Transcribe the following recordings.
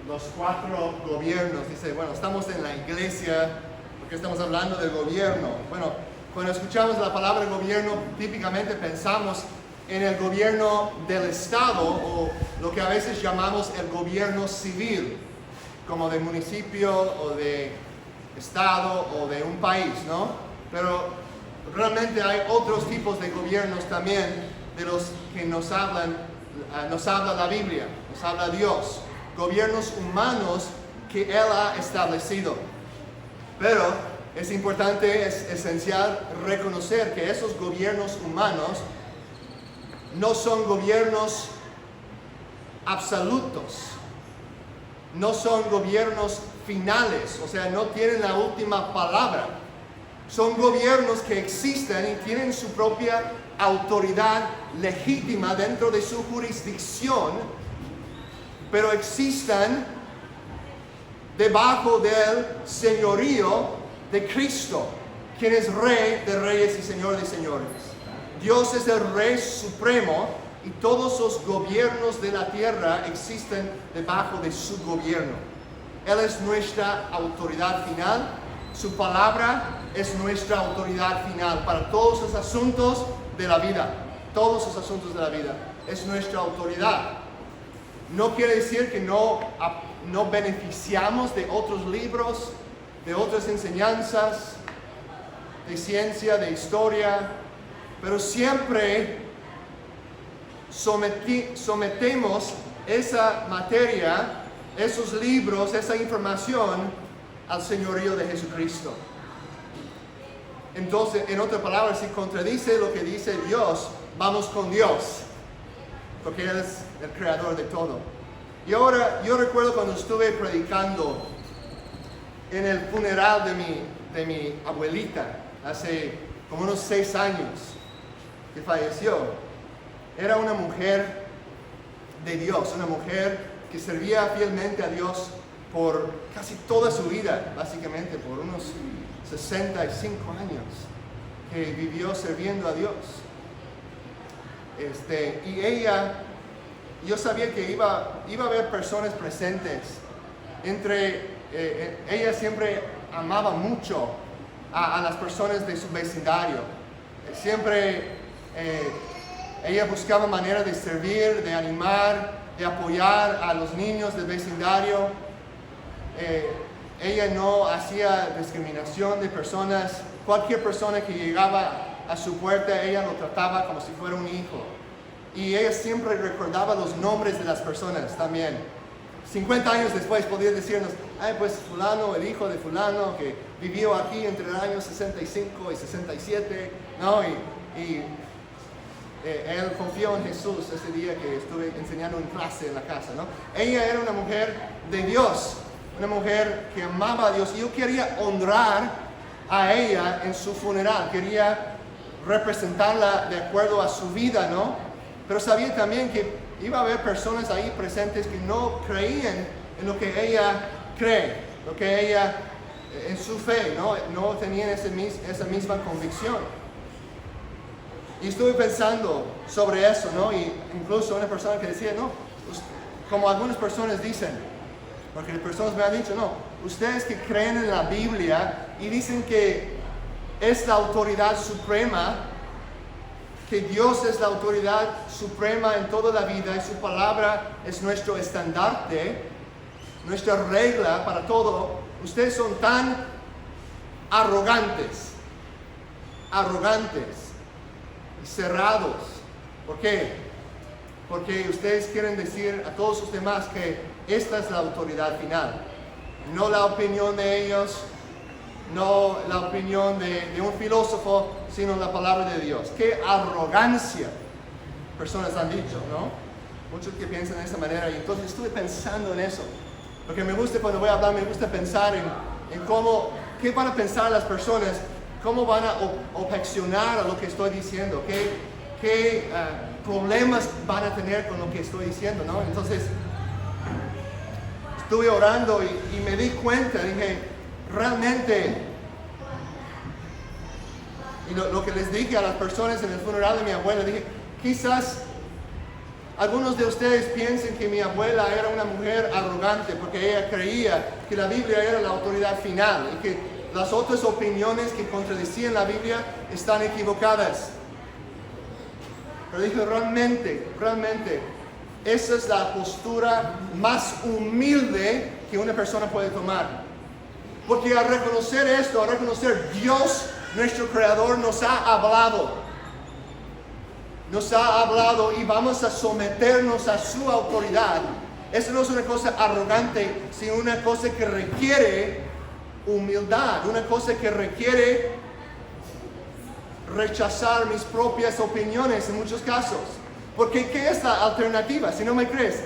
los 4 gobiernos. Dice, bueno, estamos en la iglesia porque estamos hablando del gobierno. Bueno, cuando escuchamos la palabra gobierno, típicamente pensamos en el gobierno del Estado o lo que a veces llamamos el gobierno civil, como de municipio o de estado o de un país, ¿no? Pero realmente hay otros tipos de gobiernos también de los que nos habla la Biblia, nos habla Dios. Gobiernos humanos que Él ha establecido. Pero es importante, es esencial reconocer que esos gobiernos humanos no son gobiernos absolutos, no son gobiernos finales, o sea, no tienen la última palabra. Son gobiernos que existen y tienen su propia autoridad legítima dentro de su jurisdicción, pero existen debajo del señorío de Cristo, quien es Rey de reyes y Señor de señores. Dios es el Rey supremo y todos los gobiernos de la tierra existen debajo de su gobierno. Él es nuestra autoridad final, su palabra es nuestra autoridad final para todos los asuntos de la vida. Todos los asuntos de la vida es nuestra autoridad. No quiere decir que no beneficiamos de otros libros, de otras enseñanzas, de ciencia, de historia, pero siempre sometemos esa materia, esos libros, esa información al señorío de Jesucristo. Entonces, en otras palabras, si contradice lo que dice Dios, vamos con Dios, porque Él es el creador de todo. Y ahora, yo recuerdo cuando estuve predicando en el funeral de mi abuelita, hace como unos 6 años, que falleció. Era una mujer de Dios, una mujer que servía fielmente a Dios por casi toda su vida, básicamente por unos 65 años, que vivió sirviendo a Dios. Y ella, yo sabía que iba a haber personas presentes. Ella siempre amaba mucho a las personas de su vecindario. Siempre ella buscaba manera de servir, de animar, de apoyar a los niños del vecindario. Ella no hacía discriminación de personas. Cualquier persona que llegaba a su puerta, ella lo trataba como si fuera un hijo. Y ella siempre recordaba los nombres de las personas también. 50 años después podía decirnos, pues fulano, el hijo de fulano, que vivió aquí entre el año 65 y 67, ¿no? Él confió en Jesús ese día que estuve enseñando en clase en la casa, ¿no? Ella era una mujer de Dios, una mujer que amaba a Dios, y yo quería honrar a ella en su funeral, quería representarla de acuerdo a su vida, ¿no? Pero sabía también que iba a haber personas ahí presentes que no creían en lo que ella cree, lo que ella, en su fe, no tenían esa misma convicción. Y estuve pensando sobre eso, ¿no? Y incluso una persona que decía, no, como algunas personas dicen, porque las personas me han dicho, no, ustedes que creen en la Biblia y dicen que es la autoridad suprema, que Dios es la autoridad suprema en toda la vida y su palabra es nuestro estandarte, nuestra regla para todo. Ustedes son tan arrogantes y cerrados. ¿Por qué? Porque ustedes quieren decir a todos los demás que esta es la autoridad final, no la opinión de ellos, no la opinión de un filósofo, sino la palabra de Dios. ¡Qué arrogancia! Personas han dicho, ¿no? Muchos que piensan de esa manera. Y entonces estuve pensando en eso. Porque me gusta, cuando voy a hablar, me gusta pensar en cómo, qué van a pensar las personas, cómo van a objecionar a lo que estoy diciendo, qué problemas van a tener con lo que estoy diciendo, ¿no? Entonces, estuve orando y me di cuenta, dije, realmente, y lo que les dije a las personas en el funeral de mi abuela, dije, quizás Algunos de ustedes piensan que mi abuela era una mujer arrogante porque ella creía que la Biblia era la autoridad final y que las otras opiniones que contradecían la Biblia están equivocadas. Pero dije, realmente, esa es la postura más humilde que una persona puede tomar. Porque al reconocer esto, al reconocer Dios, nuestro Creador, nos ha hablado y vamos a someternos a su autoridad. Eso no es una cosa arrogante, sino una cosa que requiere humildad, una cosa que requiere rechazar mis propias opiniones en muchos casos. Porque ¿qué es la alternativa? Si no me crees,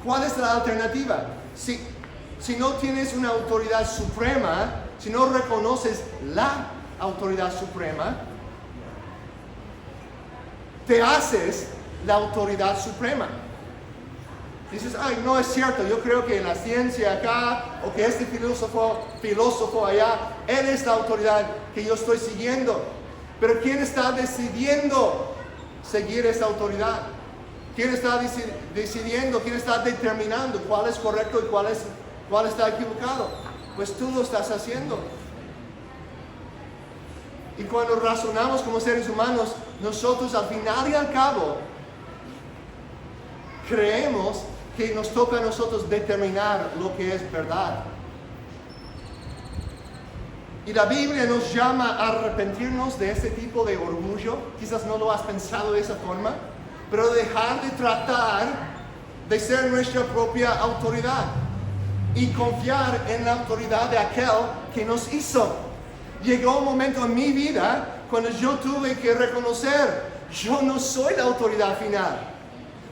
¿cuál es la alternativa? Si no tienes una autoridad suprema, si no reconoces la autoridad suprema, te haces la autoridad suprema. Dices, ay, no es cierto, yo creo que la ciencia acá, o que este filósofo allá, él es la autoridad que yo estoy siguiendo. Pero ¿quién está decidiendo seguir esa autoridad? ¿Quién está decidiendo, quién está determinando cuál es correcto y cuál está equivocado? Pues tú lo estás haciendo. Y cuando razonamos como seres humanos, nosotros al final y al cabo creemos que nos toca a nosotros determinar lo que es verdad. Y la Biblia nos llama a arrepentirnos de ese tipo de orgullo. Quizás no lo has pensado de esa forma, pero dejar de tratar de ser nuestra propia autoridad y confiar en la autoridad de aquel que nos hizo. Llegó un momento en mi vida cuando yo tuve que reconocer, yo no soy la autoridad final.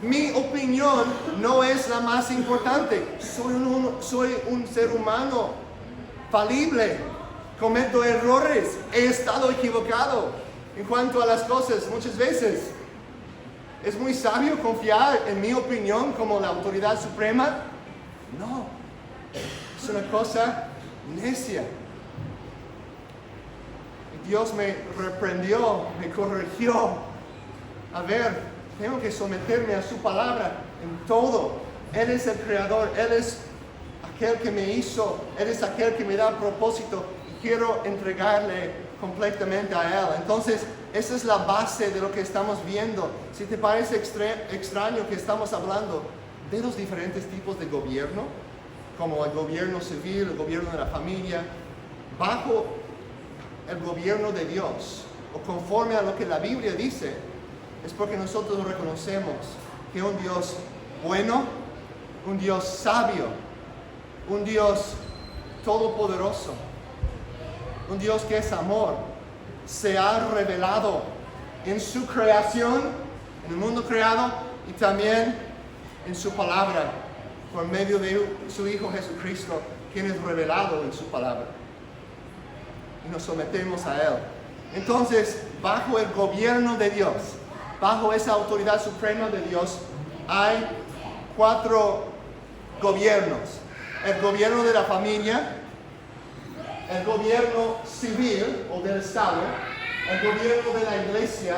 Mi opinión no es la más importante. Soy un ser humano falible. Cometo errores. He estado equivocado en cuanto a las cosas muchas veces. ¿Es muy sabio confiar en mi opinión como la autoridad suprema? No. Es una cosa necia. Dios me reprendió, me corrigió. A ver, tengo que someterme a su palabra en todo. Él es el creador, Él es aquel que me hizo, Él es aquel que me da propósito y quiero entregarle completamente a Él. Entonces, esa es la base de lo que estamos viendo. Si te parece extraño que estamos hablando de los diferentes tipos de gobierno, como el gobierno civil, el gobierno de la familia, bajo el gobierno de Dios, o conforme a lo que la Biblia dice, es porque nosotros reconocemos que un Dios bueno, un Dios sabio, un Dios todopoderoso, un Dios que es amor, se ha revelado en su creación, en el mundo creado, y también en su palabra, por medio de su Hijo Jesucristo, quien es revelado en su palabra. Y nos sometemos a Él. Entonces, bajo el gobierno de Dios, bajo esa autoridad suprema de Dios, hay 4 gobiernos. El gobierno de la familia, el gobierno civil o del Estado, el gobierno de la iglesia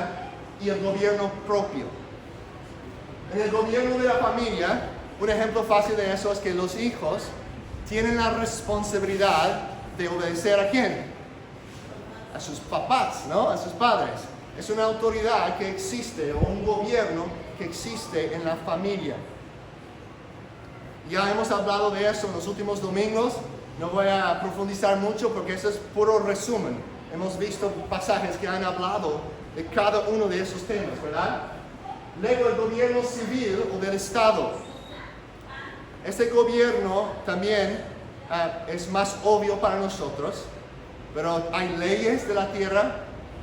y el gobierno propio. En el gobierno de la familia, un ejemplo fácil de eso es que los hijos tienen la responsabilidad de obedecer ¿a quién? A sus papás, ¿no? A sus padres. Es una autoridad que existe, o un gobierno que existe en la familia. Ya hemos hablado de eso en los últimos domingos. No voy a profundizar mucho porque eso es puro resumen. Hemos visto pasajes que han hablado de cada uno de esos temas, ¿verdad? Luego el gobierno civil o del Estado. Este gobierno también es más obvio para nosotros. Pero hay leyes de la tierra,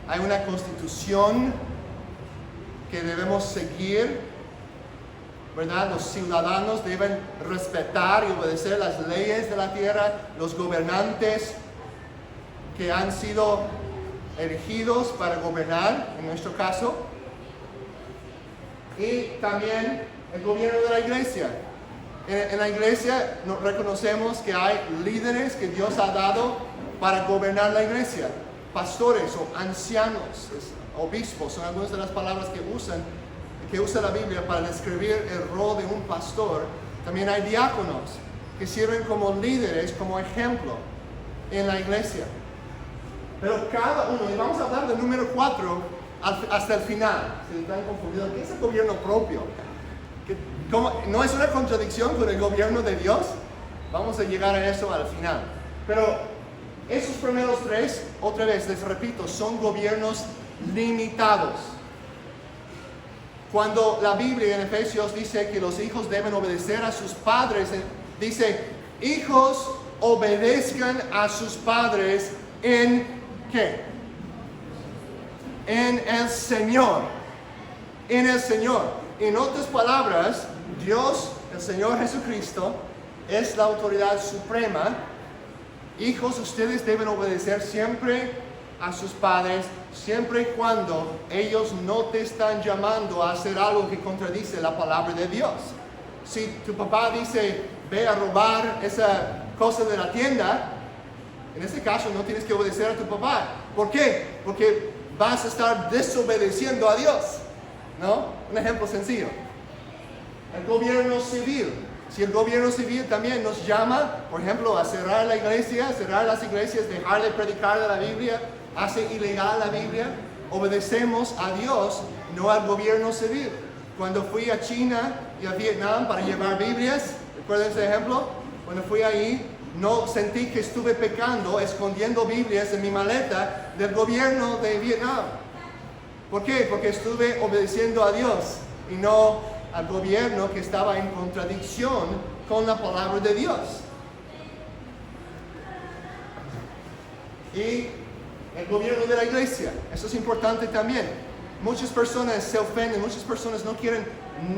hay una constitución que debemos seguir, ¿verdad? Los ciudadanos deben respetar y obedecer las leyes de la tierra, los gobernantes que han sido elegidos para gobernar, en nuestro caso, y también el gobierno de la iglesia. En la iglesia nos reconocemos que hay líderes que Dios ha dado para gobernar la iglesia, pastores o ancianos, obispos, son algunas de las palabras que usan, que usa la Biblia para describir el rol de un pastor, también hay diáconos que sirven como líderes, como ejemplo en la iglesia. Pero cada uno, y vamos a hablar del número 4 hasta el final, si están confundidos, ¿qué es el gobierno propio? ¿No es una contradicción con el gobierno de Dios? Vamos a llegar a eso al final. Pero esos primeros 3, otra vez les repito, son gobiernos limitados. Cuando la Biblia en Efesios dice que los hijos deben obedecer a sus padres, dice, hijos obedezcan a sus padres en ¿qué? En el Señor. En el Señor. En otras palabras, Dios, el Señor Jesucristo, es la autoridad suprema. Hijos, ustedes deben obedecer siempre a sus padres, siempre y cuando ellos no te están llamando a hacer algo que contradice la palabra de Dios. Si tu papá dice, ve a robar esa cosa de la tienda, en ese caso no tienes que obedecer a tu papá. ¿Por qué? Porque vas a estar desobedeciendo a Dios, ¿no? Un ejemplo sencillo. El gobierno civil. Si el gobierno civil también nos llama, por ejemplo, a cerrar la iglesia, cerrar las iglesias, dejar de predicar de la Biblia, hace ilegal la Biblia, obedecemos a Dios, no al gobierno civil. Cuando fui a China y a Vietnam para llevar Biblias, ¿recuerdan ese ejemplo? Cuando fui ahí, no sentí que estuve pecando, escondiendo Biblias en mi maleta del gobierno de Vietnam. ¿Por qué? Porque estuve obedeciendo a Dios y no al gobierno que estaba en contradicción con la palabra de Dios. Y el gobierno de la iglesia, eso es importante también. Muchas personas se ofenden, muchas personas no quieren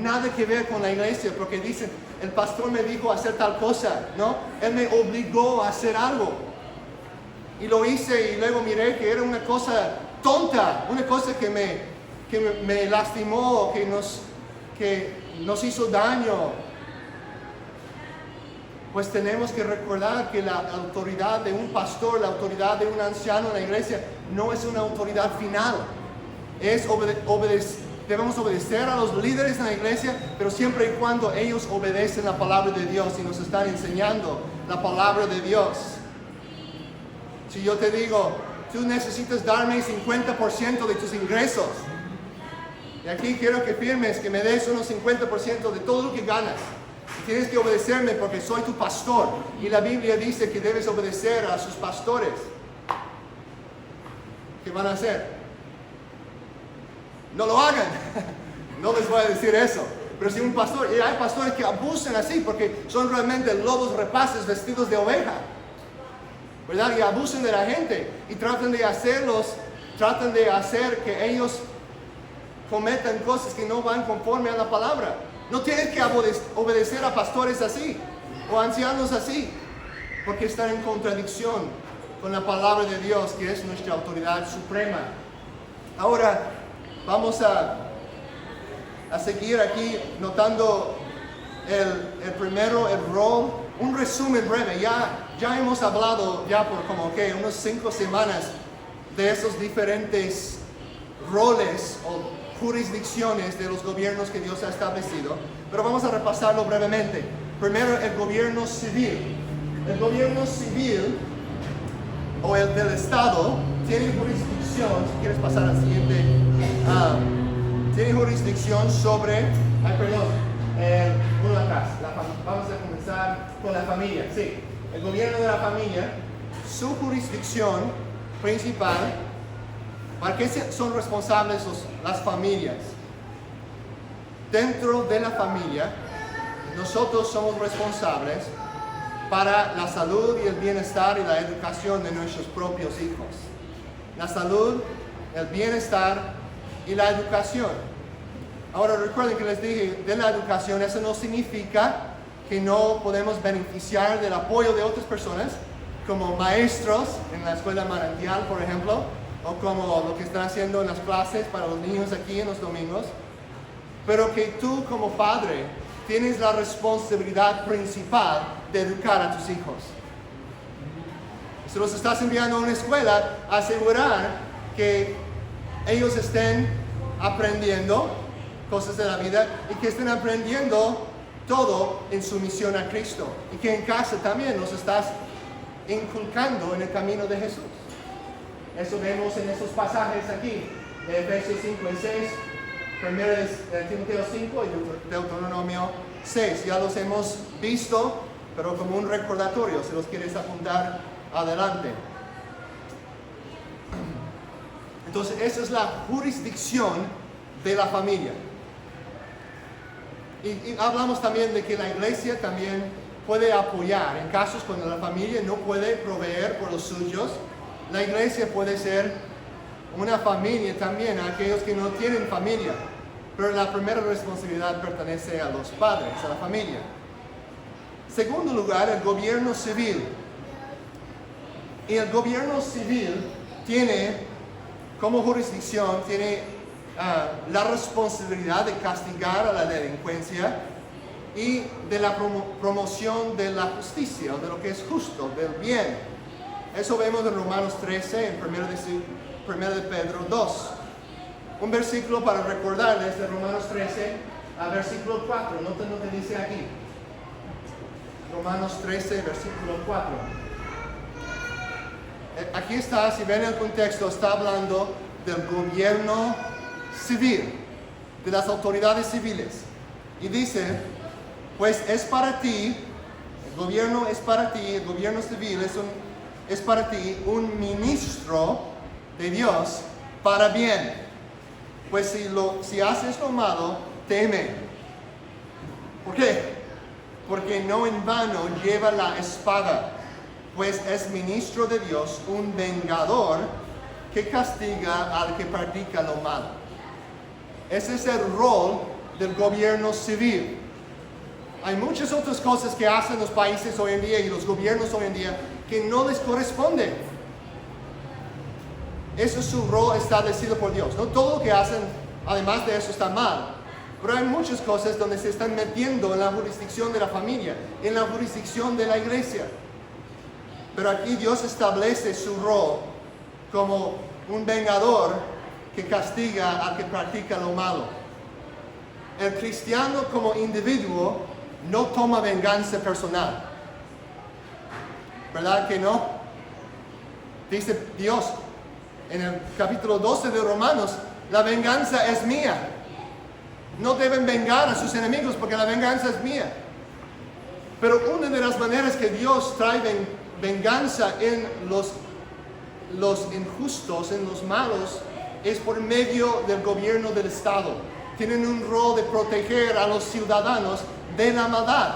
nada que ver con la iglesia porque dicen, el pastor me dijo hacer tal cosa, ¿no? Él me obligó a hacer algo. Y lo hice y luego miré que era una cosa tonta, una cosa que me lastimó, que nos hizo daño. Pues tenemos que recordar que la autoridad de un pastor, la autoridad de un anciano en la iglesia, no es una autoridad final. Debemos obedecer a los líderes en la iglesia, pero siempre y cuando ellos obedecen la palabra de Dios y nos están enseñando la palabra de Dios. Si yo te digo, tú necesitas darme 50% de tus ingresos, y aquí quiero que firmes que me des unos 50% de todo lo que ganas. Y tienes que obedecerme porque soy tu pastor. Y la Biblia dice que debes obedecer a sus pastores. ¿Qué van a hacer? No lo hagan. No les voy a decir eso. Pero si un pastor, y hay pastores que abusan así porque son realmente lobos rapaces vestidos de oveja, ¿verdad? Y abusan de la gente y tratan de hacer que ellos cometan cosas que no van conforme a la palabra. No tienes que obedecer a pastores así o ancianos así, porque están en contradicción con la palabra de Dios, que es nuestra autoridad suprema. Ahora vamos a seguir aquí notando el primero, el rol. Un resumen breve. Ya hemos hablado ya por como unos 5 semanas de esos diferentes roles o jurisdicciones de los gobiernos que Dios ha establecido, pero vamos a repasarlo brevemente. Primero, el gobierno civil. El gobierno civil o el del Estado tiene jurisdicción, si quieres pasar al siguiente, tiene jurisdicción sobre, uno atrás, vamos a comenzar con la familia. Sí, el gobierno de la familia, su jurisdicción principal. ¿Para qué son responsables las familias? Dentro de la familia, nosotros somos responsables para la salud y el bienestar y la educación de nuestros propios hijos. La salud, el bienestar y la educación. Ahora recuerden que les dije de la educación, eso no significa que no podemos beneficiar del apoyo de otras personas, como maestros en la escuela Manantial, por ejemplo, o como lo que están haciendo en las clases para los niños aquí en los domingos, pero que tú como padre tienes la responsabilidad principal de educar a tus hijos. Si los estás enviando a una escuela, asegurar que ellos estén aprendiendo cosas de la vida y que estén aprendiendo todo en sumisión a Cristo. Y que en casa también nos estás inculcando en el camino de Jesús. Eso vemos en esos pasajes aquí, de Efesios 5 y 6, 1 de Timoteo 5 y Deuteronomio 6. Ya los hemos visto, pero como un recordatorio, si los quieres apuntar adelante. Entonces, esa es la jurisdicción de la familia. Y hablamos también de que la iglesia también puede apoyar en casos cuando la familia no puede proveer por los suyos. La iglesia puede ser una familia también a aquellos que no tienen familia, pero la primera responsabilidad pertenece a los padres, a la familia. Segundo lugar, el gobierno civil. Y el gobierno civil tiene como jurisdicción, tiene la responsabilidad de castigar a la delincuencia y de la promoción de la justicia, o de lo que es justo, del bien. Eso vemos en Romanos 13, en 1 de Pedro 2. Un versículo para recordarles de Romanos 13 a versículo 4. Noten lo que dice aquí. Romanos 13, versículo 4. Aquí está, si ven el contexto, está hablando del gobierno civil, de las autoridades civiles. Y dice, pues es para ti, el gobierno es para ti, el gobierno civil es para ti un ministro de Dios para bien. Pues si haces lo malo, teme. ¿Por qué? Porque no en vano lleva la espada, pues es ministro de Dios, un vengador que castiga al que practica lo malo. Ese es el rol del gobierno civil. Hay muchas otras cosas que hacen los países hoy en día y los gobiernos hoy en día que no les corresponden. Ese es su rol establecido por Dios. No todo lo que hacen, además de eso, está mal. Pero hay muchas cosas donde se están metiendo en la jurisdicción de la familia, en la jurisdicción de la iglesia. Pero aquí Dios establece su rol como un vengador que castiga al que practica lo malo. El cristiano como individuo no toma venganza personal. ¿Verdad que no? Dice Dios en el capítulo 12 de Romanos, la venganza es mía. No deben vengar a sus enemigos porque la venganza es mía. Pero una de las maneras que Dios trae venganza en los injustos, en los malos, es por medio del gobierno del Estado. Tienen un rol de proteger a los ciudadanos de la maldad,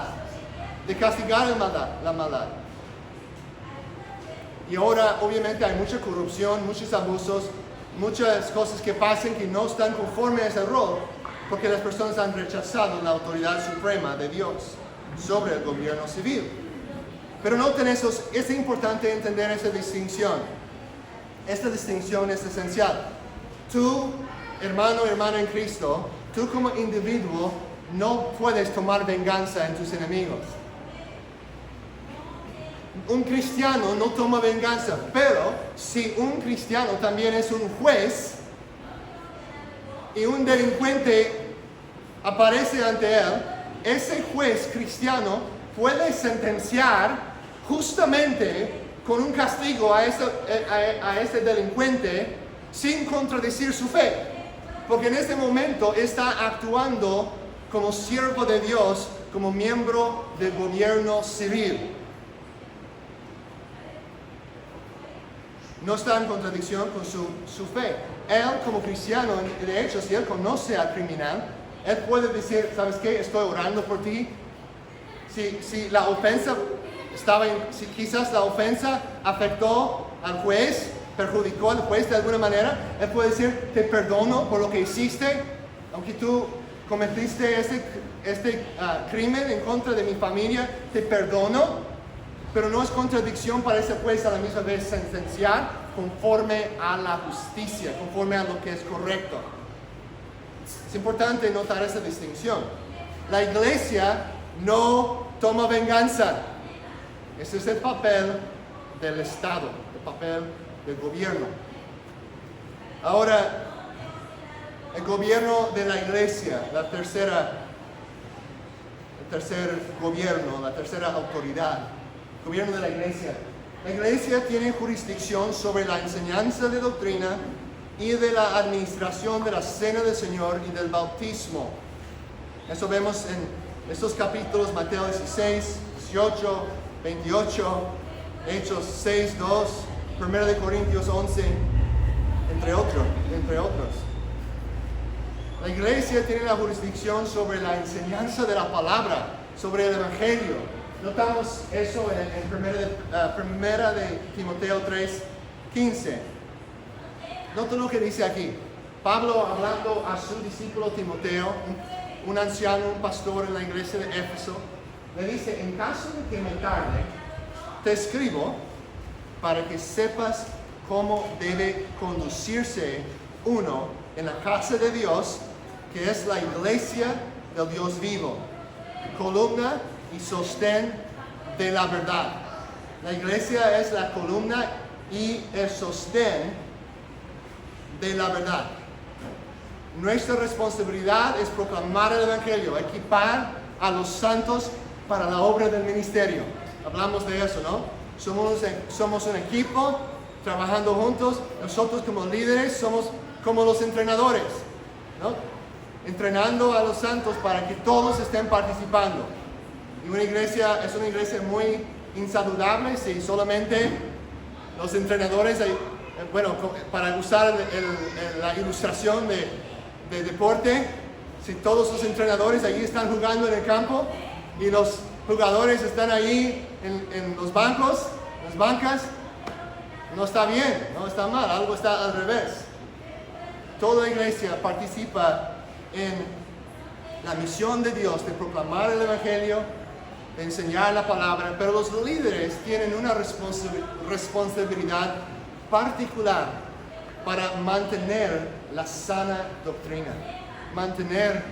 de castigar la maldad. Y ahora obviamente hay mucha corrupción, muchos abusos, muchas cosas que pasan que no están conforme a ese rol, porque las personas han rechazado la autoridad suprema de Dios sobre el gobierno civil. Pero noten eso, es importante entender esa distinción. Esta distinción es esencial. Tú, hermano, hermana en Cristo, tú como individuo no puedes tomar venganza en tus enemigos. Un cristiano no toma venganza, pero si un cristiano también es un juez y un delincuente aparece ante él, ese juez cristiano puede sentenciar justamente con un castigo a ese delincuente sin contradecir su fe, porque en ese momento está actuando como siervo de Dios, como miembro del gobierno civil. No está en contradicción con su fe. Él como cristiano, de hecho, si él conoce al criminal, él puede decir, ¿sabes qué? Estoy orando por ti. Si la ofensa si quizás la ofensa afectó al juez, perjudicó al juez de alguna manera, él puede decir, te perdono por lo que hiciste, aunque tú cometiste este crimen en contra de mi familia, te perdono, pero no es contradicción para ese juez a la misma vez sentenciar conforme a la justicia, conforme a lo que es correcto. Es importante notar esa distinción. La iglesia no toma venganza. Ese es el papel del Estado, el papel del gobierno. Ahora, El gobierno de la iglesia, el tercer gobierno, la tercera autoridad, gobierno de la iglesia. La iglesia tiene jurisdicción sobre la enseñanza de doctrina y de la administración de la cena del Señor y del bautismo. Eso vemos en estos capítulos, Mateo 16, 18, 28, Hechos 6, 2, 1 de Corintios 11, entre otros. La iglesia tiene la jurisdicción sobre la enseñanza de la palabra, sobre el evangelio. Notamos eso en primera de Timoteo 3, 15. Nota lo que dice aquí. Pablo hablando a su discípulo Timoteo, un anciano, un pastor en la iglesia de Éfeso, le dice: en caso de que me tarde, te escribo para que sepas cómo debe conducirse uno en la casa de Dios, que es la iglesia del Dios vivo, columna y sostén de la verdad. La iglesia es la columna y el sostén de la verdad. Nuestra responsabilidad es proclamar el evangelio, equipar a los santos para la obra del ministerio. Hablamos de eso, ¿no? Somos un equipo trabajando juntos. Nosotros como líderes somos como los entrenadores, ¿no? Entrenando a los santos para que todos estén participando. Y una iglesia es una iglesia muy insaludable si solamente los entrenadores, para usar la ilustración de deporte, si todos los entrenadores allí están jugando en el campo y los jugadores están ahí en los bancos, las bancas, no está bien, no está mal, algo está al revés. Toda la iglesia participa en la misión de Dios de proclamar el evangelio, de enseñar la palabra, pero los líderes tienen una responsabilidad particular para mantener la sana doctrina, mantener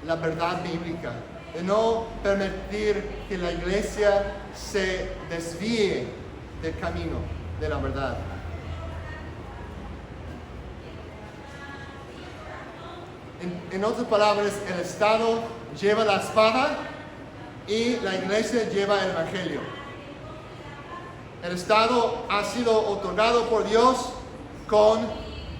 la verdad bíblica, de no permitir que la iglesia se desvíe del camino de la verdad. En otras palabras, el Estado lleva la espada y la iglesia lleva el evangelio. El Estado ha sido otorgado por Dios con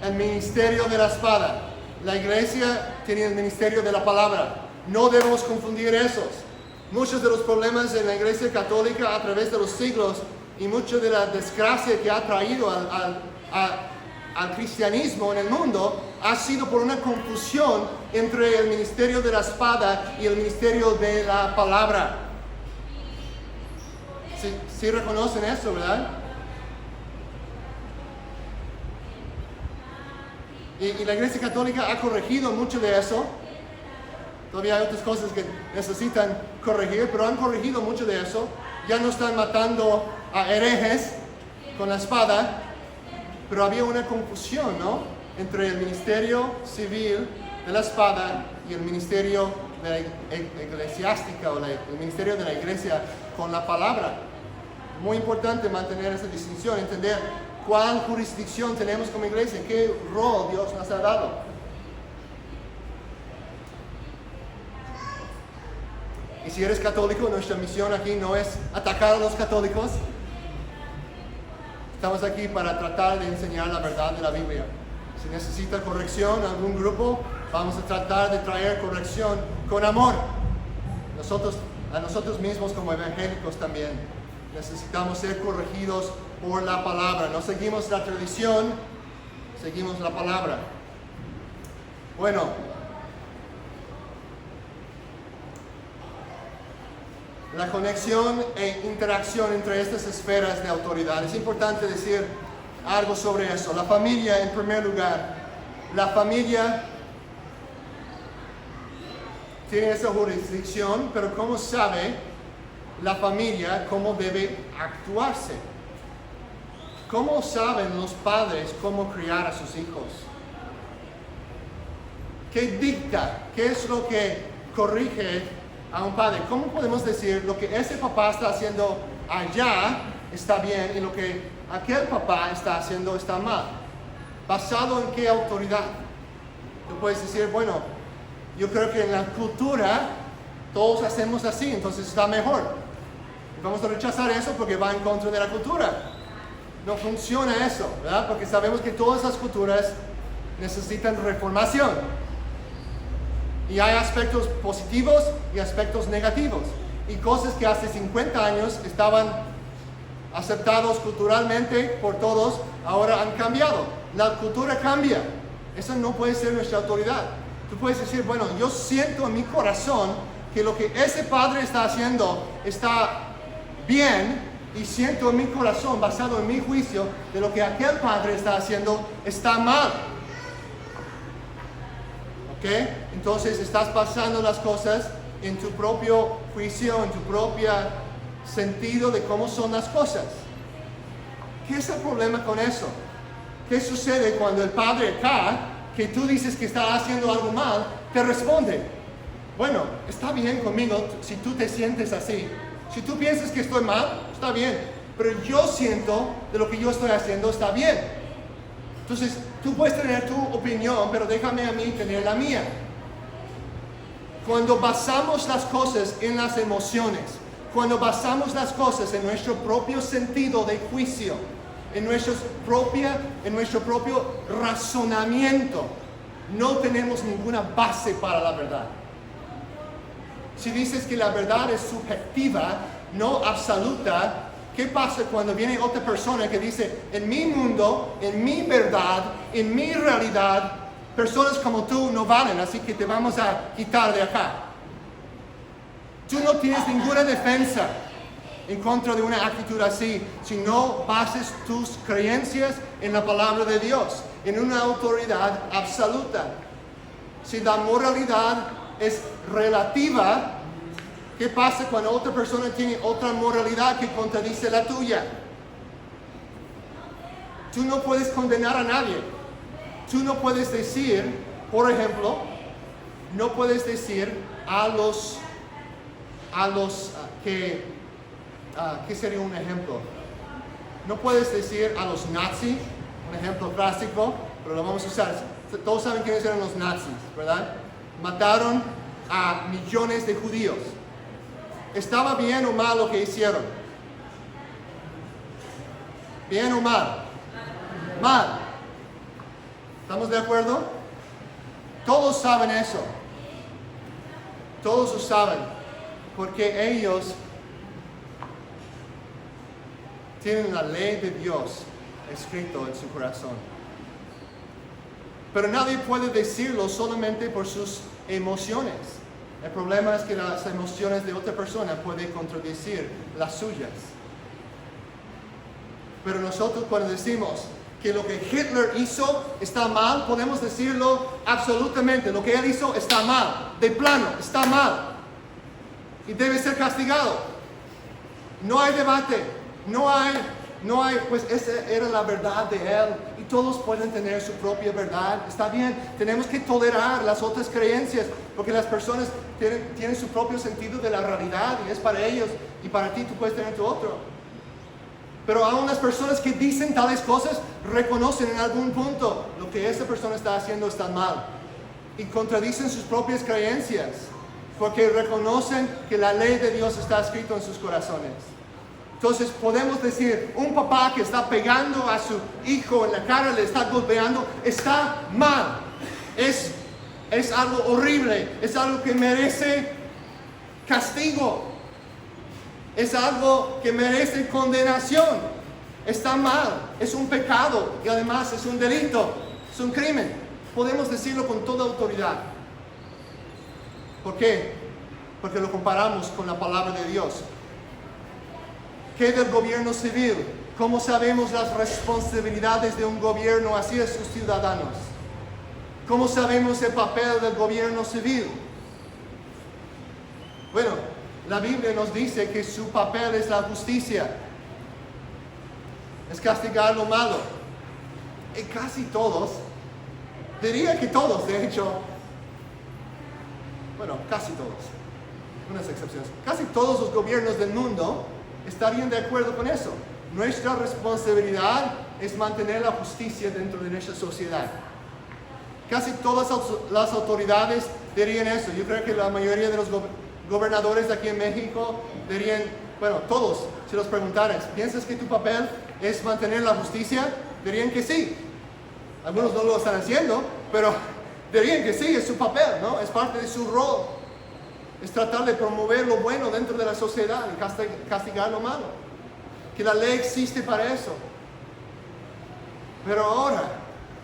el ministerio de la espada. La iglesia tiene el ministerio de la palabra. No debemos confundir esos. Muchos de los problemas en la iglesia católica a través de los siglos y mucha de la desgracia que ha traído al cristianismo en el mundo ha sido por una confusión entre el ministerio de la espada y el ministerio de la palabra. Sí reconocen eso, ¿verdad? Y la iglesia católica ha corregido mucho de eso. Todavía hay otras cosas que necesitan corregir, pero han corregido mucho de eso. Ya no están matando a herejes con la espada, pero había una confusión, ¿no?, entre el ministerio civil de la espada y el ministerio de la eclesiástica o el ministerio de la iglesia con la palabra. Muy importante mantener esa distinción, entender cuál jurisdicción tenemos como iglesia, qué rol Dios nos ha dado. Y si eres católico, nuestra misión aquí no es atacar a los católicos. Estamos aquí para tratar de enseñar la verdad de la Biblia. Si necesita corrección algún grupo, vamos a tratar de traer corrección con amor. A nosotros mismos como evangélicos también necesitamos ser corregidos por la palabra. No seguimos la tradición, seguimos la palabra. Bueno, la conexión e interacción entre estas esferas de autoridad. Es importante decir algo sobre eso. La familia, en primer lugar. La familia tiene esa jurisdicción, pero ¿cómo sabe la familia cómo debe actuarse? ¿Cómo saben los padres cómo criar a sus hijos? ¿Qué dicta? ¿Qué es lo que corrige a un padre? ¿Cómo podemos decir lo que ese papá está haciendo allá está bien y lo que aquel papá está haciendo está mal? ¿Basado en qué autoridad? Tú puedes decir, bueno, yo creo que en la cultura todos hacemos así, entonces está mejor. Y vamos a rechazar eso porque va en contra de la cultura. No funciona eso, ¿verdad? Porque sabemos que todas las culturas necesitan reformación. Y hay aspectos positivos y aspectos negativos. Y cosas que hace 50 años estaban aceptados culturalmente por todos, ahora han cambiado. La cultura cambia. Eso no puede ser nuestra autoridad. Tú puedes decir, bueno, yo siento en mi corazón que lo que ese padre está haciendo está bien, y siento en mi corazón, basado en mi juicio, de lo que aquel padre está haciendo está mal. ¿Ok? Entonces estás pasando las cosas en tu propio juicio, en tu propio sentido de cómo son las cosas. ¿Qué es el problema con eso? ¿Qué sucede cuando el padre acá, que tú dices que está haciendo algo mal, te responde? Bueno, está bien conmigo si tú te sientes así. Si tú piensas que estoy mal, está bien. Pero yo siento de lo que yo estoy haciendo está bien. Entonces, tú puedes tener tu opinión, pero déjame a mí tener la mía. Cuando basamos las cosas en las emociones, cuando basamos las cosas en nuestro propio sentido de juicio, en nuestro propio razonamiento, no tenemos ninguna base para la verdad. Si dices que la verdad es subjetiva, no absoluta, ¿qué pasa cuando viene otra persona que dice, en mi mundo, en mi verdad, en mi realidad, personas como tú no valen, así que te vamos a quitar de acá? Tú no tienes ninguna defensa en contra de una actitud así, si no bases tus creencias en la palabra de Dios, en una autoridad absoluta. Si la moralidad es relativa, ¿qué pasa cuando otra persona tiene otra moralidad que contradice la tuya? Tú no puedes condenar a nadie. Tú no puedes decir, por ejemplo, no puedes decir a los ¿qué sería un ejemplo? No puedes decir a los nazis, un ejemplo clásico, pero lo vamos a usar. Todos saben quiénes eran los nazis, ¿verdad? Mataron a millones de judíos. ¿Estaba bien o mal lo que hicieron? ¿Bien o mal? Mal. ¿Estamos de acuerdo? Todos saben eso. Todos lo saben. Porque ellos tienen la ley de Dios escrito en su corazón. Pero nadie puede decirlo solamente por sus emociones. El problema es que las emociones de otra persona pueden contradecir las suyas. Pero nosotros cuando decimos que lo que Hitler hizo está mal, podemos decirlo absolutamente. Lo que él hizo está mal, de plano, está mal. Y debe ser castigado. No hay debate, no hay, pues esa era la verdad de él. Y todos pueden tener su propia verdad. Está bien, tenemos que tolerar las otras creencias, porque las personas tienen su propio sentido de la realidad y es para ellos. Y para ti tú puedes tener tu otro. Pero aún las personas que dicen tales cosas reconocen en algún punto lo que esa persona está haciendo está mal. Y contradicen sus propias creencias, porque reconocen que la ley de Dios está escrita en sus corazones. Entonces podemos decir, un papá que está pegando a su hijo en la cara, le está golpeando, está mal. Es algo horrible, es algo que merece castigo. Es algo que merece condenación. Está mal, es un pecado y además es un delito, es un crimen. Podemos decirlo con toda autoridad. ¿Por qué? Porque lo comparamos con la palabra de Dios. ¿Qué del gobierno civil? ¿Cómo sabemos las responsabilidades de un gobierno hacia sus ciudadanos? ¿Cómo sabemos el papel del gobierno civil? Bueno, la Biblia nos dice que su papel es la justicia. Es castigar lo malo. Y casi todos, diría que todos, de hecho, bueno, casi todos, unas excepciones, casi todos los gobiernos del mundo estarían de acuerdo con eso. Nuestra responsabilidad es mantener la justicia dentro de nuestra sociedad. Casi todas las autoridades dirían eso. Yo creo que la mayoría de los gobernadores de aquí en México dirían, bueno, todos, si los preguntaras, ¿piensas que tu papel es mantener la justicia? Dirían que sí. Algunos no lo están haciendo, pero dirían que sí, es su papel, ¿no? Es parte de su rol. Es tratar de promover lo bueno dentro de la sociedad y castigar lo malo. Que la ley existe para eso. Pero ahora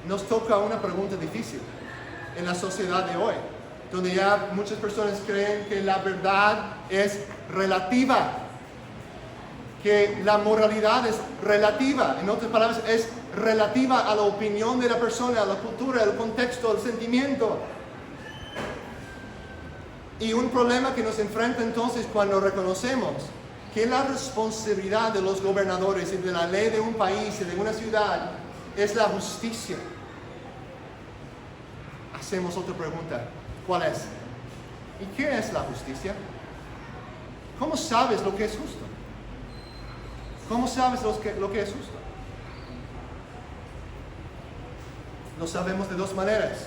nos toca una pregunta difícil en la sociedad de hoy, donde ya muchas personas creen que la verdad es relativa, que la moralidad es relativa, en otras palabras, es relativa a la opinión de la persona, a la cultura, al contexto, al sentimiento. Y un problema que nos enfrenta entonces cuando reconocemos que la responsabilidad de los gobernadores y de la ley de un país y de una ciudad es la justicia. Hacemos otra pregunta. ¿Cuál es? ¿Y qué es la justicia? ¿Cómo sabes lo que es justo? ¿Cómo sabes lo que es justo? Lo sabemos de dos maneras.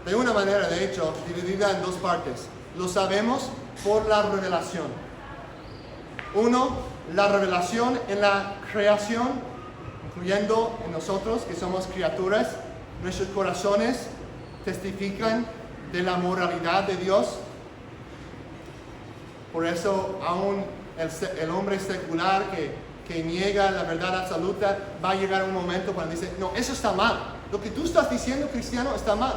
De una manera, de hecho, dividida en dos partes. Lo sabemos por la revelación. Uno, la revelación en la creación, incluyendo en nosotros que somos criaturas. Nuestros corazones testifican de la moralidad de Dios. Por eso aún el hombre secular que niega la verdad absoluta va a llegar un momento cuando dice, no, eso está mal. Lo que tú estás diciendo, cristiano, está mal.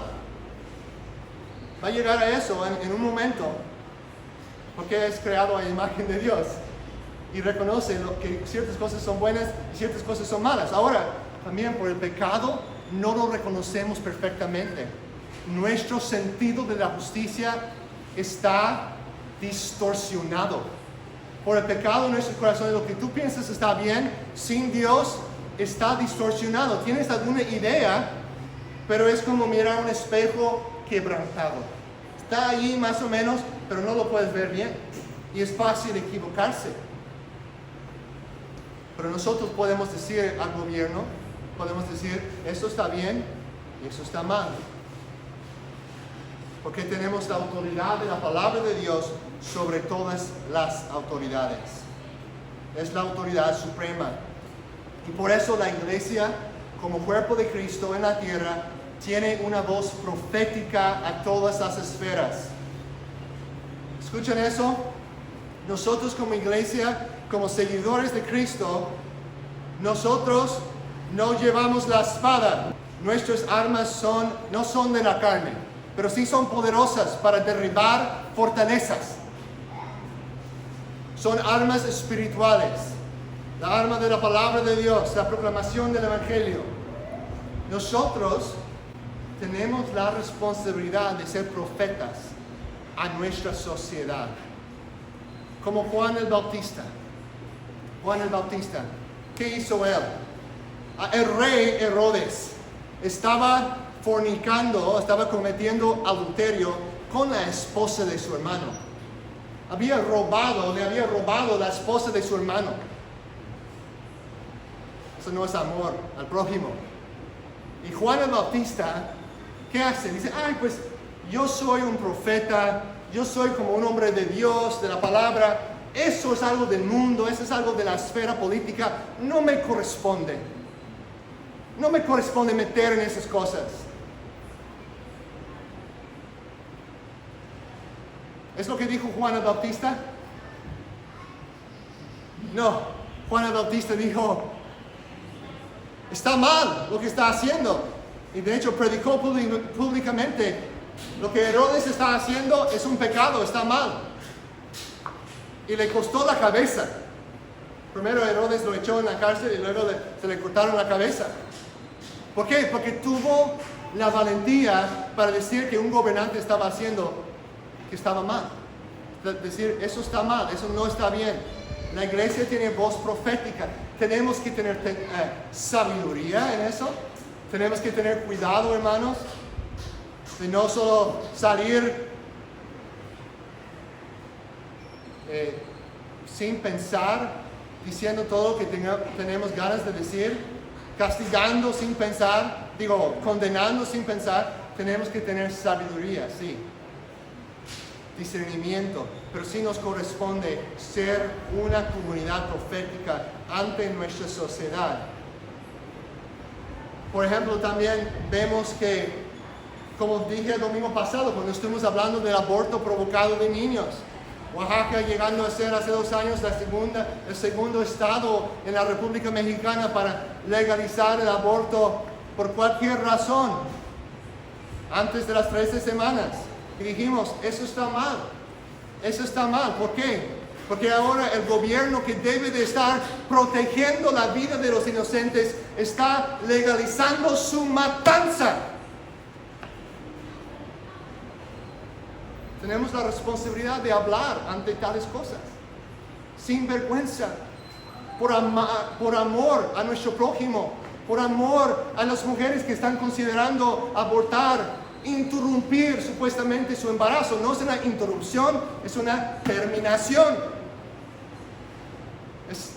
Va a llegar a eso en un momento, porque es creado a imagen de Dios y reconoce que ciertas cosas son buenas y ciertas cosas son malas. Ahora, también por el pecado no lo reconocemos perfectamente. Nuestro sentido de la justicia está distorsionado. Por el pecado en nuestros corazones, lo que tú piensas está bien, sin Dios está distorsionado. Tienes alguna idea, pero es como mirar un espejo quebrantado. Está ahí más o menos, pero no lo puedes ver bien. Y es fácil equivocarse. Pero nosotros podemos decir al gobierno, podemos decir, esto está bien y eso está mal. Porque tenemos la autoridad de la palabra de Dios sobre todas las autoridades. Es la autoridad suprema. Y por eso la iglesia, como cuerpo de Cristo en la tierra, tiene una voz profética a todas las esferas. ¿Escuchan eso? Nosotros como iglesia, como seguidores de Cristo, nosotros no llevamos la espada. Nuestras armas no son de la carne, pero sí son poderosas para derribar fortalezas. Son armas espirituales. La arma de la palabra de Dios, la proclamación del Evangelio. Nosotros tenemos la responsabilidad de ser profetas a nuestra sociedad. Como Juan el Bautista. Juan el Bautista, ¿qué hizo él? El rey Herodes estaba fornicando, estaba cometiendo adulterio con la esposa de su hermano. Le había robado la esposa de su hermano. Eso no es amor al prójimo. Y Juan el Bautista, ¿qué hace? Dice, pues yo soy un profeta, yo soy como un hombre de Dios, de la palabra. Eso es algo del mundo, eso es algo de la esfera política. No me corresponde. No me corresponde meter en esas cosas. ¿Es lo que dijo Juan el Bautista? No, Juan el Bautista dijo, está mal lo que está haciendo. Y de hecho predicó públicamente, lo que Herodes está haciendo es un pecado, está mal. Y le costó la cabeza. Primero Herodes lo echó en la cárcel y luego se le cortaron la cabeza. ¿Por qué? Porque tuvo la valentía para decir que un gobernante estaba haciendo que estaba mal. Decir, eso está mal, eso no está bien. La iglesia tiene voz profética. Tenemos que tener sabiduría en eso. Tenemos que tener cuidado, hermanos, de no solo salir sin pensar, diciendo todo lo que tenemos ganas de decir. castigando sin pensar, condenando sin pensar. Tenemos que tener sabiduría, sí, discernimiento, pero sí nos corresponde ser una comunidad profética ante nuestra sociedad. Por ejemplo, también vemos que, como dije el domingo pasado, cuando estuvimos hablando del aborto provocado de niños, Oaxaca llegando a ser hace 2 años el segundo estado en la República Mexicana para legalizar el aborto por cualquier razón, antes de las 13 semanas. Y dijimos, eso está mal. Eso está mal. ¿Por qué? Porque ahora el gobierno, que debe de estar protegiendo la vida de los inocentes, está legalizando su matanza. Tenemos la responsabilidad de hablar ante tales cosas, sin vergüenza, por amor a nuestro prójimo, por amor a las mujeres que están considerando abortar, interrumpir supuestamente su embarazo. No es una interrupción, es una terminación. Es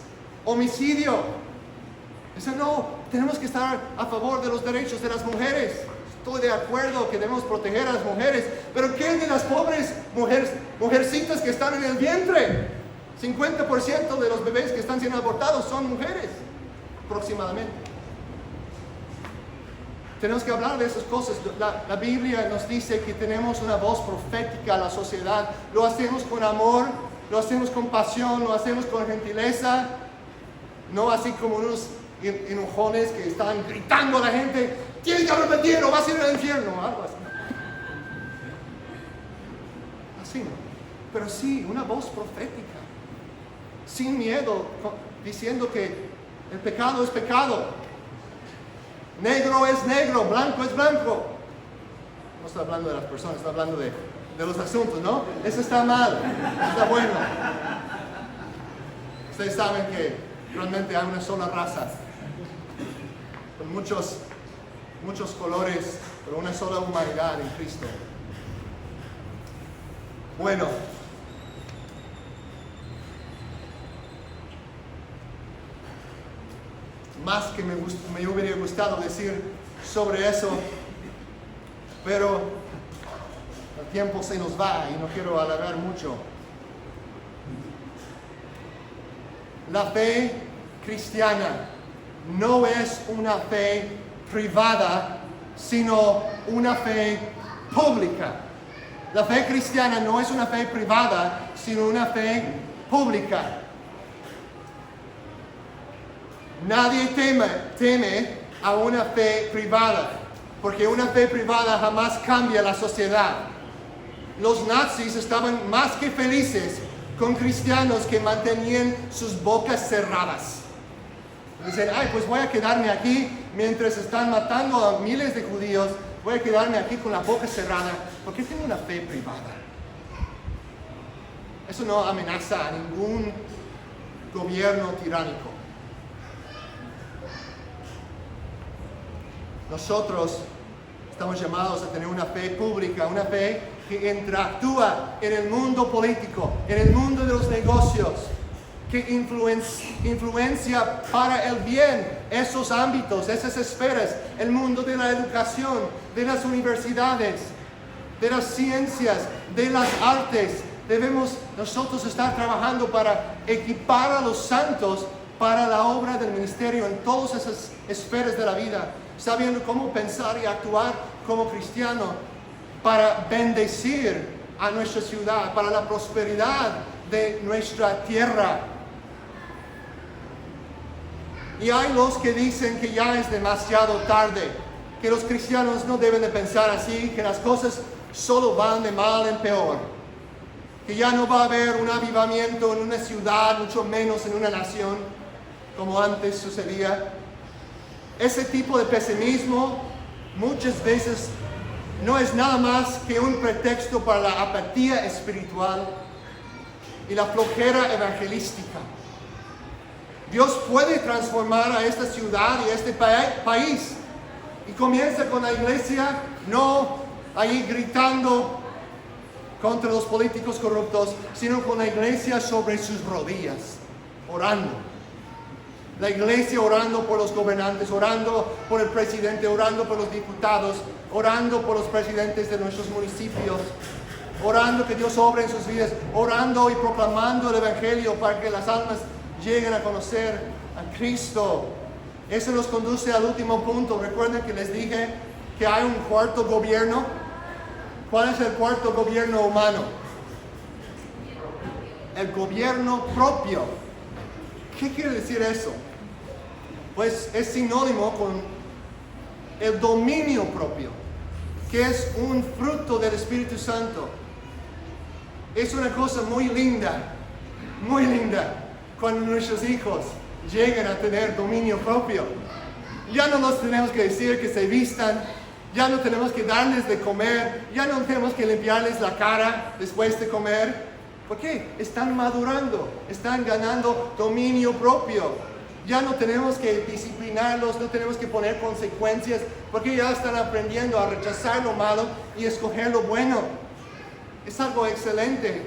homicidio. Eso no, tenemos que estar a favor de los derechos de las mujeres. Estoy de acuerdo que debemos proteger a las mujeres, pero ¿qué de las pobres mujercitas que están en el vientre? 50% de los bebés que están siendo abortados son mujeres, aproximadamente. Tenemos que hablar de esas cosas. La Biblia nos dice que tenemos una voz profética a la sociedad. Lo hacemos con amor, lo hacemos con pasión, lo hacemos con gentileza, no así como unos enojones que están gritando a la gente: tienes que arrepentir o vas a ir al infierno, algo así. Así no. Pero sí, una voz profética, sin miedo, diciendo que el pecado es pecado. Negro es negro, blanco es blanco. No estoy hablando de las personas, estoy hablando de los asuntos, ¿no? Eso está mal, está bueno. Ustedes saben que realmente hay una sola raza, con muchos colores, pero una sola humanidad en Cristo. Bueno, más que me hubiera gustado decir sobre eso, pero el tiempo se nos va y no quiero alargar mucho. La fe cristiana no es una fe privada, sino una fe pública. La fe cristiana no es una fe privada, sino una fe pública. Nadie teme a una fe privada, porque una fe privada jamás cambia la sociedad. Los nazis estaban más que felices con cristianos que mantenían sus bocas cerradas. Dicen: ay, pues voy a quedarme aquí mientras están matando a miles de judíos, voy a quedarme aquí con la boca cerrada, porque tengo una fe privada. Eso no amenaza a ningún gobierno tiránico. Nosotros estamos llamados a tener una fe pública, una fe que interactúa en el mundo político, en el mundo de los negocios, que influencia para el bien esos ámbitos, esas esferas, el mundo de la educación, de las universidades, de las ciencias, de las artes. Debemos nosotros estar trabajando para equipar a los santos para la obra del ministerio en todas esas esferas de la vida, sabiendo cómo pensar y actuar como cristiano para bendecir a nuestra ciudad, para la prosperidad de nuestra tierra. Y hay los que dicen que ya es demasiado tarde, que los cristianos no deben de pensar así, que las cosas solo van de mal en peor, que ya no va a haber un avivamiento en una ciudad, mucho menos en una nación, como antes sucedía. Ese tipo de pesimismo muchas veces no es nada más que un pretexto para la apatía espiritual y la flojera evangelística. Dios puede transformar a esta ciudad y a este país, y comienza con la iglesia, no ahí gritando contra los políticos corruptos, sino con la iglesia sobre sus rodillas, orando. La iglesia orando por los gobernantes, orando por el presidente, orando por los diputados, orando por los presidentes de nuestros municipios, orando que Dios obre en sus vidas, orando y proclamando el Evangelio para que las almas lleguen a conocer a Cristo. Eso nos conduce al último punto. Recuerden que les dije que hay un cuarto gobierno. ¿Cuál es el cuarto gobierno humano? El gobierno propio. ¿Qué quiere decir eso? Pues es sinónimo con el dominio propio, que es un fruto del Espíritu Santo. Es una cosa muy linda, cuando nuestros hijos lleguen a tener dominio propio. Ya no nos tenemos que decir que se vistan, ya no tenemos que darles de comer, ya no tenemos que limpiarles la cara después de comer. ¿Por qué? Están madurando, están ganando dominio propio. Ya no tenemos que disciplinarlos, no tenemos que poner consecuencias, porque ya están aprendiendo a rechazar lo malo y escoger lo bueno. Es algo excelente.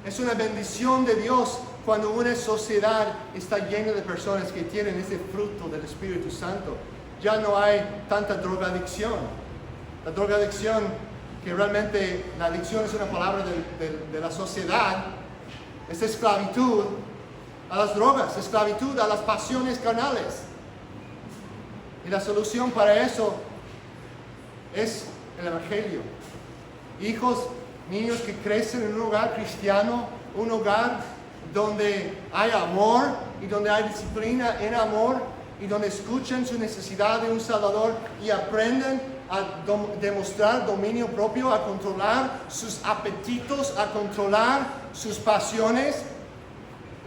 Es una bendición de Dios cuando una sociedad está llena de personas que tienen ese fruto del Espíritu Santo. Ya no hay tanta drogadicción. La drogadicción, que realmente la adicción es una palabra de la sociedad, es esclavitud a las drogas, esclavitud a las pasiones carnales. Y la solución para eso es el Evangelio. Hijos, niños que crecen en un hogar cristiano, un hogar donde hay amor y donde hay disciplina en amor y donde escuchan su necesidad de un Salvador y aprenden a demostrar dominio propio, a controlar sus apetitos, a controlar sus pasiones.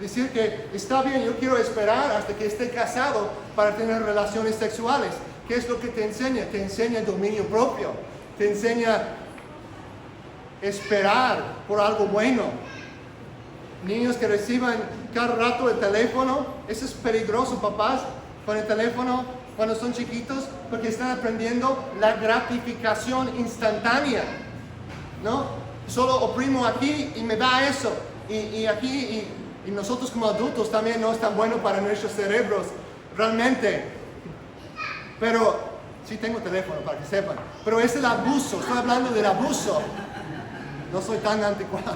Decir que está bien, yo quiero esperar hasta que esté casado para tener relaciones sexuales. ¿Qué es lo que te enseña? Te enseña dominio propio. Te enseña esperar por algo bueno. Niños que reciban cada rato el teléfono, eso es peligroso, papás, con el teléfono cuando son chiquitos, porque están aprendiendo la gratificación instantánea, ¿no? Solo oprimo aquí y me da eso, y aquí, y nosotros como adultos también no es tan bueno para nuestros cerebros, realmente. Pero, sí tengo teléfono para que sepan, pero es el abuso, estoy hablando del abuso. No soy tan anticuado.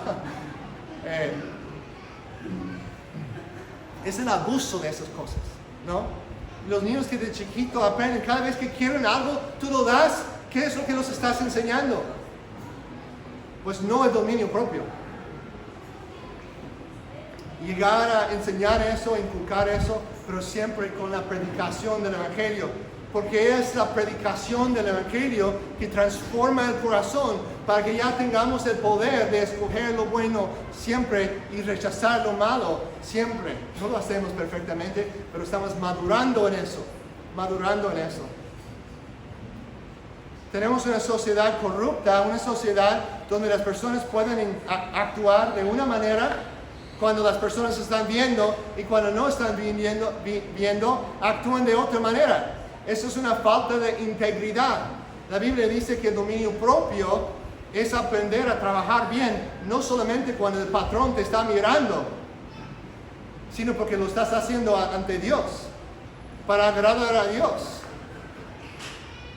Es el abuso de esas cosas, ¿no? Los niños que de chiquito aprenden, cada vez que quieren algo, tú lo das. ¿Qué es lo que los estás enseñando? Pues no el dominio propio. Llegar a enseñar eso, inculcar eso, pero siempre con la predicación del Evangelio. Porque es la predicación del Evangelio que transforma el corazón para que ya tengamos el poder de escoger lo bueno siempre y rechazar lo malo siempre. No lo hacemos perfectamente, pero estamos madurando en eso, Tenemos una sociedad corrupta, una sociedad donde las personas pueden actuar de una manera cuando las personas están viendo y cuando no están viendo actúan de otra manera. Eso es una falta de integridad. La Biblia dice que el dominio propio es aprender a trabajar bien, no solamente cuando el patrón te está mirando, sino porque lo estás haciendo ante Dios, para agradar a Dios.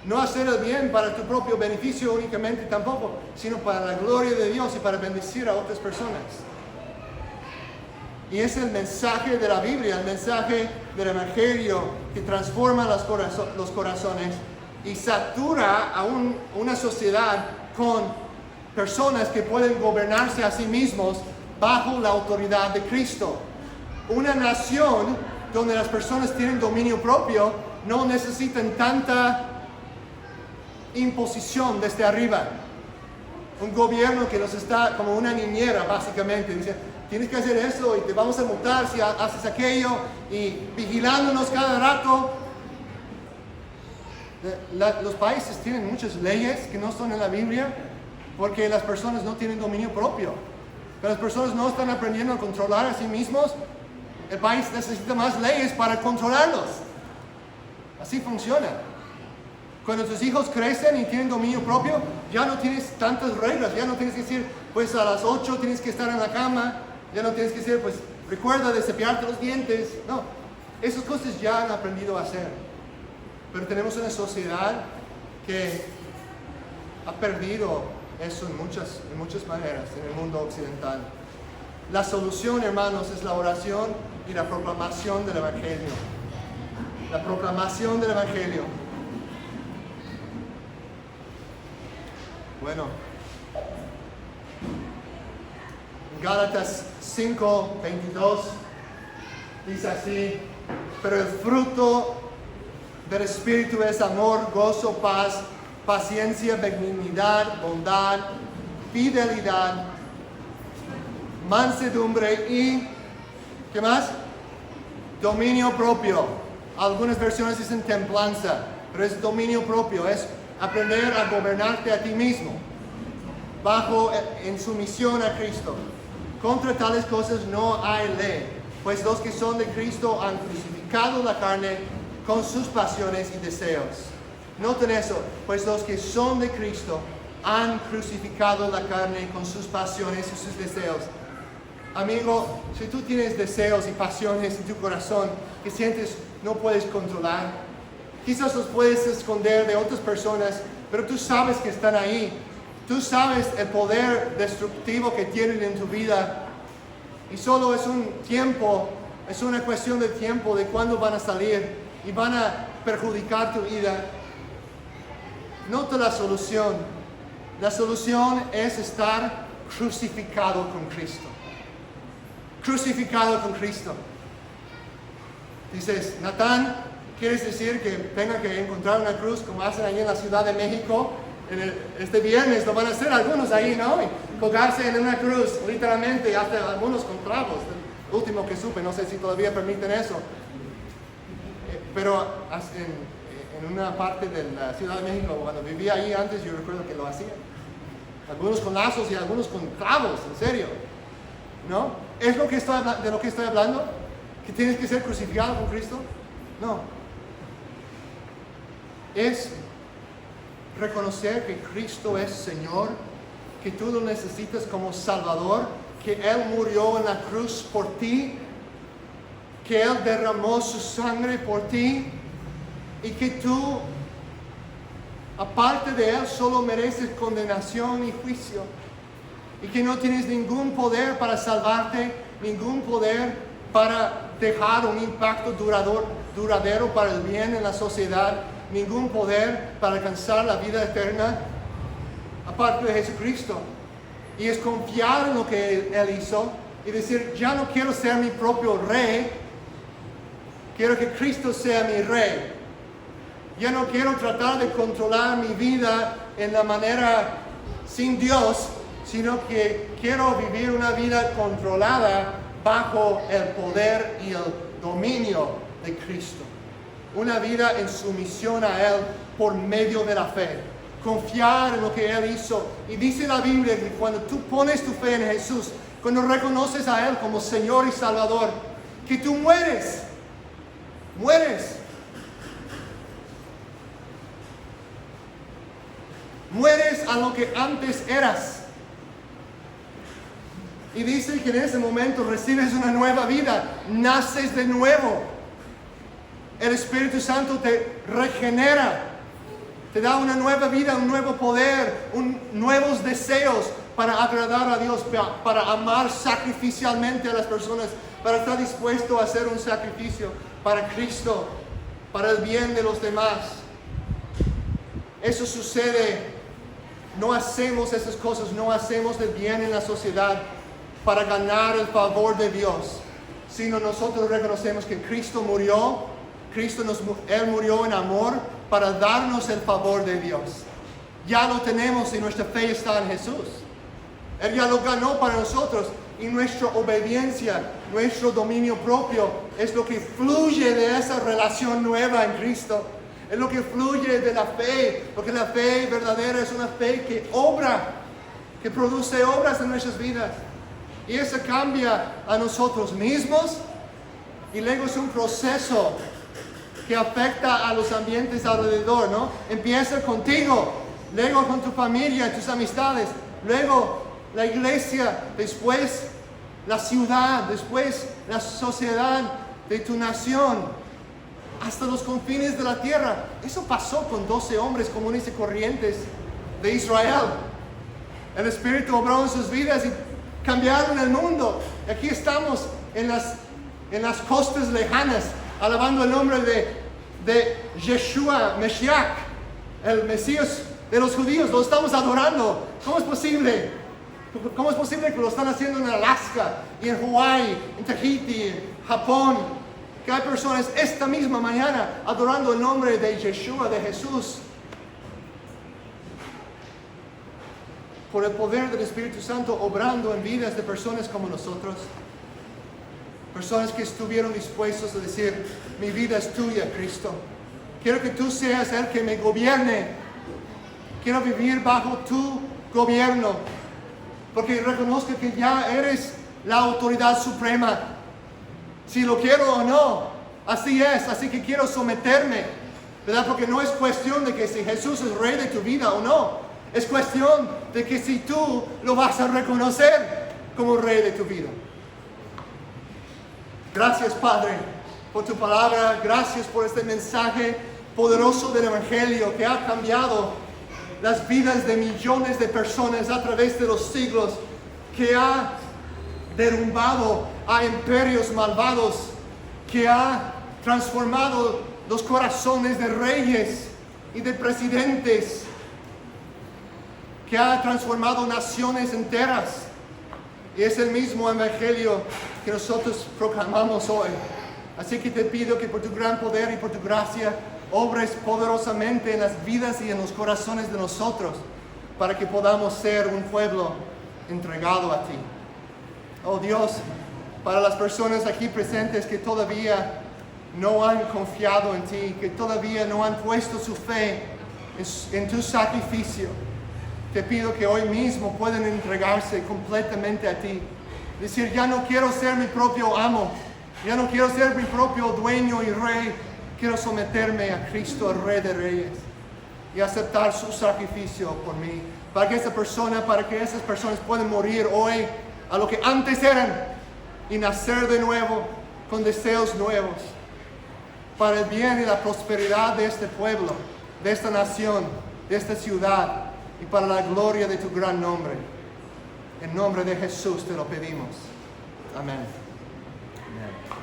No hacer el bien para tu propio beneficio únicamente tampoco, sino para la gloria de Dios y para bendecir a otras personas. Y es el mensaje de la Biblia, el mensaje del Evangelio que transforma los corazones y satura a una sociedad con personas que pueden gobernarse a sí mismos bajo la autoridad de Cristo. Una nación donde las personas tienen dominio propio no necesitan tanta imposición desde arriba. Un gobierno que nos está como una niñera básicamente, dice: tienes que hacer eso y te vamos a multar si haces aquello, y vigilándonos cada rato. Los países tienen muchas leyes que no están en la Biblia porque las personas no tienen dominio propio. Pero las personas no están aprendiendo a controlar a sí mismos. El país necesita más leyes para controlarlos. Así funciona. Cuando tus hijos crecen y tienen dominio propio, ya no tienes tantas reglas. Ya no tienes que decir, pues a las 8 tienes que estar en la cama. Ya no tienes que decir, pues recuerda de cepillarte los dientes. No, Esas cosas ya han aprendido a hacer. Pero tenemos una sociedad que ha perdido eso en muchas maneras en el mundo occidental. La solución, hermanos, es la oración y la proclamación del Evangelio. La proclamación del Evangelio. Bueno, en Gálatas 5:22 dice así: pero el fruto del Espíritu es amor, gozo, paz, paciencia, benignidad, bondad, fidelidad, mansedumbre y, ¿qué más? Dominio propio. Algunas versiones dicen templanza, pero es dominio propio, es aprender a gobernarte a ti mismo, en sumisión a Cristo. Contra tales cosas no hay ley, pues los que son de Cristo han crucificado la carne con sus pasiones y deseos. Noten eso, pues los que son de Cristo han crucificado la carne con sus pasiones y sus deseos. Amigo, si tú tienes deseos y pasiones en tu corazón que sientes no puedes controlar, quizás los puedes esconder de otras personas, pero tú sabes que están ahí. Tú sabes el poder destructivo que tienen en tu vida. Y solo es un tiempo, es una cuestión de tiempo de cuándo van a salir y van a perjudicar tu vida. Nota la solución. La solución es estar crucificado con Cristo. Crucificado con Cristo. Dices, Natán, ¿quieres decir que tenga que encontrar una cruz como hacen ahí en la Ciudad de México? Este viernes lo van a hacer algunos ahí, ¿no? Y colgarse en una cruz, literalmente, hasta algunos con clavos. El último que supe, no sé si todavía permiten eso. Pero en una parte de la Ciudad de México, cuando vivía ahí antes, yo recuerdo que lo hacían. Algunos con lazos y algunos con clavos, en serio. ¿No? ¿Es de lo que estoy hablando? ¿Que tienes que ser crucificado con Cristo? No. Es reconocer que Cristo es Señor, que tú lo necesitas como Salvador, que Él murió en la cruz por ti, que Él derramó su sangre por ti y que tú, aparte de Él, solo mereces condenación y juicio y que no tienes ningún poder para salvarte, ningún poder para dejar un impacto duradero para el bien en la sociedad, ningún poder para alcanzar la vida eterna aparte de Jesucristo. Y es confiar en lo que Él hizo y decir, ya no quiero ser mi propio rey, quiero que Cristo sea mi rey. Ya no quiero tratar de controlar mi vida en la manera sin Dios, sino que quiero vivir una vida controlada bajo el poder y el dominio de Cristo. Una vida en sumisión a Él por medio de la fe. Confiar en lo que Él hizo. Y dice la Biblia que cuando tú pones tu fe en Jesús, cuando reconoces a Él como Señor y Salvador, que tú mueres. Mueres. Mueres a lo que antes eras. Y dice que en ese momento recibes una nueva vida, naces de nuevo. El Espíritu Santo te regenera, te da una nueva vida, un nuevo poder, nuevos deseos para agradar a Dios, para amar sacrificialmente a las personas, para estar dispuesto a hacer un sacrificio para Cristo, para el bien de los demás. Eso sucede. No hacemos esas cosas, no hacemos el bien en la sociedad para ganar el favor de Dios, sino nosotros reconocemos que Cristo murió, Él murió en amor para darnos el favor de Dios. Ya lo tenemos y nuestra fe está en Jesús. Él ya lo ganó para nosotros y nuestra obediencia, nuestro dominio propio es lo que fluye de esa relación nueva en Cristo. Es lo que fluye de la fe, porque la fe verdadera es una fe que obra, que produce obras en nuestras vidas. Y eso cambia a nosotros mismos y luego es un proceso que afecta a los ambientes alrededor, ¿no? Empieza contigo, luego con tu familia, tus amistades, luego la iglesia, después la ciudad, después la sociedad, de tu nación hasta los confines de la tierra. Eso pasó con 12 hombres comunes y corrientes de Israel. El Espíritu obró en sus vidas y cambiaron el mundo. Y aquí estamos en las costas lejanas, alabando el nombre de Yeshua, Meshiach, el Mesías de los judíos. Lo estamos adorando. ¿Cómo es posible? ¿Cómo es posible que lo están haciendo en Alaska, y en Hawái, en Tahiti, en Japón? Que hay personas esta misma mañana adorando el nombre de Yeshua, de Jesús. Por el poder del Espíritu Santo obrando en vidas de personas como nosotros. Personas que estuvieron dispuestos a decir, mi vida es tuya, Cristo. Quiero que tú seas el que me gobierne. Quiero vivir bajo tu gobierno. Porque reconozco que ya eres la autoridad suprema. Si lo quiero o no, así es. Así que quiero someterme, ¿verdad? Porque no es cuestión de que si Jesús es rey de tu vida o no. Es cuestión de que si tú lo vas a reconocer como rey de tu vida. Gracias, Padre, por tu palabra. Gracias por este mensaje poderoso del Evangelio que ha cambiado las vidas de millones de personas a través de los siglos, que ha derrumbado a imperios malvados, que ha transformado los corazones de reyes y de presidentes, que ha transformado naciones enteras. Y es el mismo Evangelio que nosotros proclamamos hoy. Así que te pido que por tu gran poder y por tu gracia obres poderosamente en las vidas y en los corazones de nosotros, para que podamos ser un pueblo entregado a ti. Oh Dios, para las personas aquí presentes que todavía no han confiado en ti, que todavía no han puesto su fe en tu sacrificio, te pido que hoy mismo puedan entregarse completamente a ti. Decir, ya no quiero ser mi propio amo, ya no quiero ser mi propio dueño y rey. Quiero someterme a Cristo, el Rey de Reyes, y aceptar su sacrificio por mí. Para que esas personas puedan morir hoy a lo que antes eran y nacer de nuevo con deseos nuevos. Para el bien y la prosperidad de este pueblo, de esta nación, de esta ciudad, y para la gloria de tu gran nombre. En nombre de Jesús te lo pedimos. Amén. Amén.